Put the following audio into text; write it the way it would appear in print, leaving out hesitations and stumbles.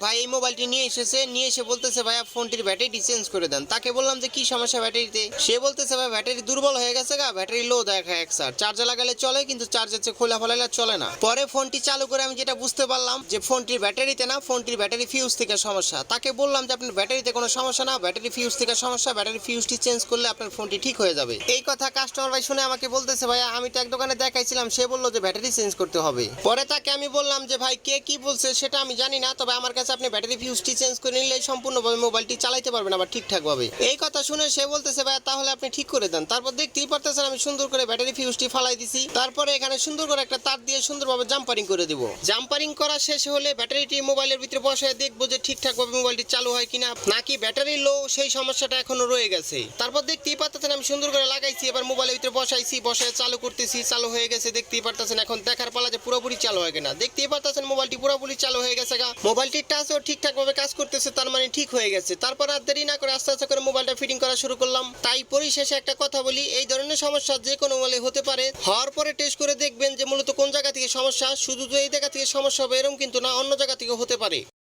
ভাই এই মোবাইলটি নিয়ে এসে বলতেছে ভাইয়া ফোনটির ব্যাটারিটি চেঞ্জ করে দেন। তাকে বললাম যে কি সমস্যা ব্যাটারিতে, সে বলতেছে ভাই ব্যাটারি দুর্বল হয়ে গেছে গা, ব্যাটারি লো দেখায় একসার, চার্জার লাগালে চলে কিন্তু চার্জার খোলা ফেলালে চলে না। পরে ফোনটি চালু করে আমি যেটা বুঝতে পারলাম যে ফোনটির ব্যাটারিতে না, ফোনটির ব্যাটারি ফিউজ থেকে সমস্যা। তাকে বললাম যে আপনার ব্যাটারিতে কোনো সমস্যা না, ব্যাটারি ফিউজ থেকে সমস্যা, ব্যাটারি ফিউজটি চেঞ্জ করলে আপনার ফোনটি ঠিক হয়ে যাবে। এই কথা কাস্টমার ভাই শুনে আমাকে বলতেছে ভাইয়া আমি তো এক দোকানে দেখাইছিলাম, সে বললো যে ব্যাটারি চেঞ্জ করতে হবে। পরে তাকে আমি বললাম যে ভাই কে কি বলছে সেটা আমি জানি না, তবে আমার কাছে আপনি ব্যাটারি ফিউজটি চেঞ্জ করে নিলে সম্পূর্ণভাবে মোবাইলটি চালাইতে পারবেন আবার ঠিকঠাক ভাবে। এই কথা শুনে সে বলতেছে ভাইয়া তাহলে আপনি ঠিক করে দেন। তারপর দেখতেই পারতেছেন আমি সুন্দর করে ব্যাটারি ফিউজটি ফালাই দিছি। তারপরে এখানে সুন্দর করে একটা তার দিয়ে সুন্দরভাবে জাম্পারিং করে দিব। জাম্পারিং করা শেষ হলে ব্যাটারিটি মোবাইলের ভিতরে বসায় দেখবো যে ঠিকঠাক ভাবে মোবাইলটি চালু হয় কিনা, নাকি ব্যাটারি লো সেই সমস্যাটা এখনো রয়ে গেছে। তারপর দেখতেই পারতেছেন আমি সুন্দর করে লাগাইছি, এবার মোবাইলের ভিতরে বসাইছি, বসায় চালু করতেছি, চালু হয়ে গেছে দেখতেই পারতেছেন। এখন দেখার পালা যে পুরোপুরি চালু হয় কিনা। দেখতেই পারতেছেন মোবাইলটি পুরোপুরি চালু হয়ে গেছে গা, মোবাইলটির টাচও ঠিকঠাক ভাবে কাজ করতেছে, তার মানে ঠিক হয়ে গেছে। তারপর আর দেরি না করে আস্তে আস্তে করে মোবাইলটা ফিটিং করা শুরু করলাম। তাই পরিশেষে একটা কথা বলি, এই ধরনের সমস্যা যে কোনো মোবাইলে হতে পারে, হওয়ার পরে টেস্ট করে দেখবেন যে মূলত কোন জায়গা থেকে সমস্যা। শুধু তো এই জায়গা থেকে সমস্যা হবে এরকম কিন্তু না, অন্য জায়গা থেকে হতে পারে।